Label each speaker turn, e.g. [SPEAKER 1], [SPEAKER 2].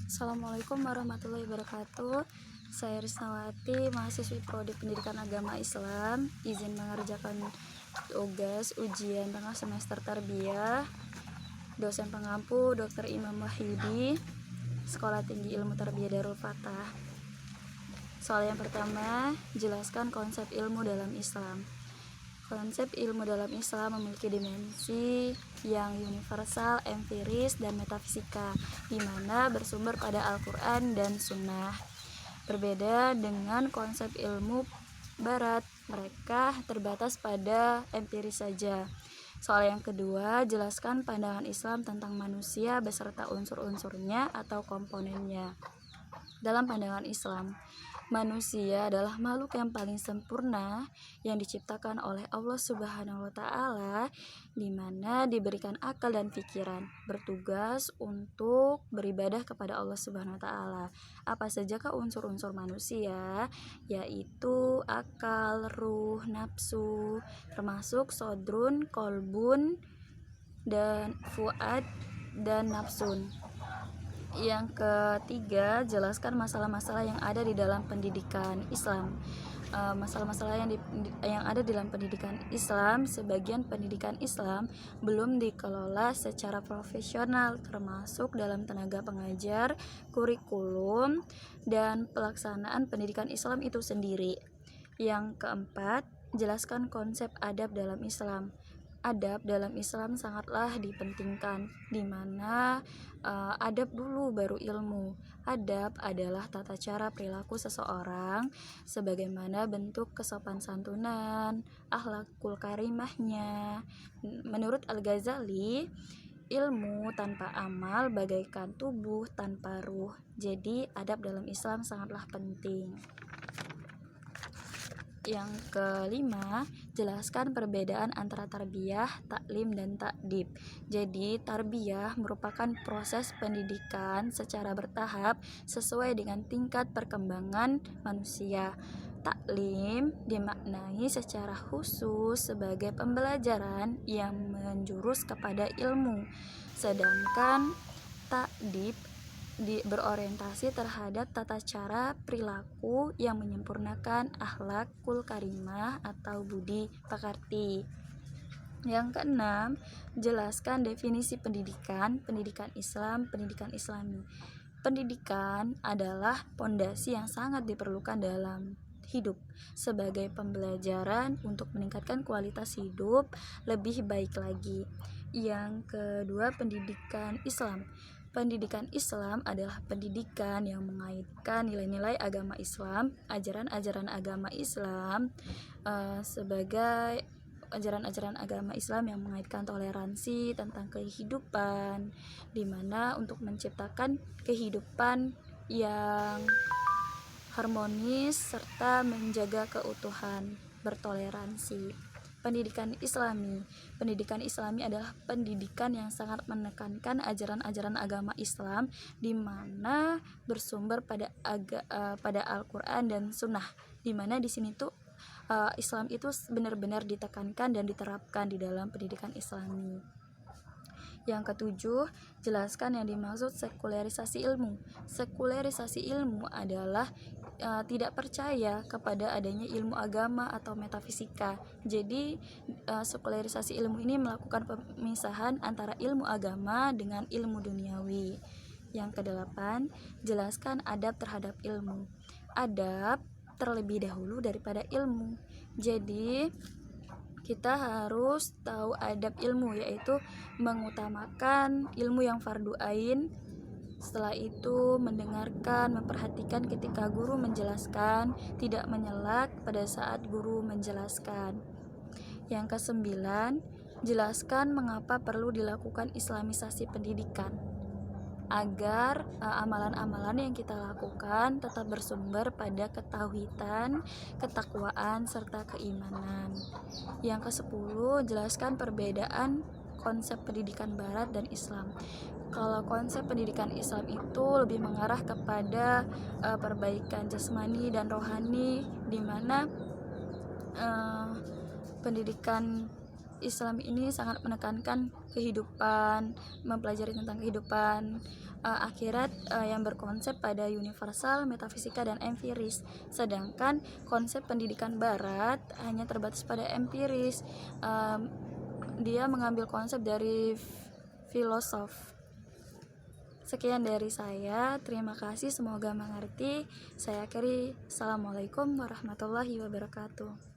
[SPEAKER 1] Assalamualaikum warahmatullahi wabarakatuh. Saya Risnawati, mahasiswi Prodi Pendidikan Agama Islam. Izin mengerjakan tugas ujian tengah semester tarbiyah. Dosen pengampu Dr. Imam Wahyudi, Sekolah Tinggi Ilmu Tarbiyah Darul Fatah. Soal yang pertama, jelaskan konsep ilmu dalam Islam. Konsep ilmu dalam Islam memiliki dimensi yang universal, empiris, dan metafisika, di mana bersumber pada Al-Quran dan Sunnah. Berbeda dengan konsep ilmu Barat, mereka terbatas pada empiris saja. Soal yang kedua, jelaskan pandangan Islam tentang manusia beserta unsur-unsurnya atau komponennya. Dalam pandangan Islam, manusia adalah makhluk yang paling sempurna yang diciptakan oleh Allah Subhanahu wa Ta'ala, di mana diberikan akal dan pikiran, bertugas untuk beribadah kepada Allah Subhanahu wa Ta'ala. Apa sajakah unsur-unsur manusia? Yaitu akal, ruh, nafsu, termasuk sodrun, kolbun, dan fuad, dan nafsun. Yang ketiga, jelaskan masalah-masalah yang ada di dalam pendidikan Islam. Masalah-masalah yang ada di dalam pendidikan Islam, sebagian pendidikan Islam belum dikelola secara profesional, termasuk dalam tenaga pengajar, kurikulum, dan pelaksanaan pendidikan Islam itu sendiri. Yang keempat, jelaskan konsep adab dalam Islam. Adab dalam Islam sangatlah dipentingkan, di mana adab dulu baru ilmu. Adab adalah tata cara perilaku seseorang sebagaimana bentuk kesopan santunan, akhlakul karimahnya. Menurut Al-Ghazali, ilmu tanpa amal bagaikan tubuh tanpa ruh. Jadi adab dalam Islam sangatlah penting. Yang kelima, jelaskan perbedaan antara tarbiyah, taklim, dan takdib. Jadi, tarbiyah merupakan proses pendidikan secara bertahap sesuai dengan tingkat perkembangan manusia. Taklim dimaknai secara khusus sebagai pembelajaran yang menjurus kepada ilmu. Sedangkan takdib berorientasi terhadap tata cara perilaku yang menyempurnakan akhlakul karimah atau budi pekerti. Yang keenam, jelaskan definisi pendidikan Islam, pendidikan Islami. Pendidikan adalah pondasi yang sangat diperlukan dalam hidup sebagai pembelajaran untuk meningkatkan kualitas hidup lebih baik lagi. Yang kedua, pendidikan Islam. Pendidikan Islam adalah pendidikan yang mengaitkan nilai-nilai agama Islam, ajaran-ajaran agama Islam sebagai ajaran-ajaran agama Islam yang mengaitkan toleransi tentang kehidupan, di mana untuk menciptakan kehidupan yang harmonis serta menjaga keutuhan, bertoleransi. Pendidikan Islami adalah pendidikan yang sangat menekankan ajaran-ajaran agama Islam, di mana bersumber pada Al-Quran dan Sunnah, di mana di sini tuh Islam itu benar-benar ditekankan dan diterapkan di dalam pendidikan Islami. Yang ketujuh, jelaskan yang dimaksud sekularisasi ilmu. Sekularisasi ilmu adalah tidak percaya kepada adanya ilmu agama atau metafisika. Jadi sekularisasi ilmu ini melakukan pemisahan antara ilmu agama dengan ilmu duniawi. Yang kedelapan, jelaskan adab terhadap ilmu. Adab terlebih dahulu daripada ilmu. Jadi kita harus tahu adab ilmu, yaitu mengutamakan ilmu yang fardu ain. Setelah itu mendengarkan, memperhatikan ketika guru menjelaskan, tidak menyela pada saat guru menjelaskan. Yang kesembilan, jelaskan mengapa perlu dilakukan islamisasi pendidikan, agar amalan-amalan yang kita lakukan tetap bersumber pada ketauhidan, ketakwaan, serta keimanan. Yang ke-10, jelaskan perbedaan konsep pendidikan Barat dan Islam. Kalau konsep pendidikan Islam itu lebih mengarah kepada perbaikan jasmani dan rohani, di mana pendidikan Islam ini sangat menekankan kehidupan, mempelajari tentang kehidupan akhirat yang berkonsep pada universal, metafisika, dan empiris. Sedangkan konsep pendidikan Barat hanya terbatas pada empiris. Dia mengambil konsep dari filosof. Sekian dari saya, terima kasih, semoga mengerti. Saya akhiri, Assalamualaikum warahmatullahi wabarakatuh.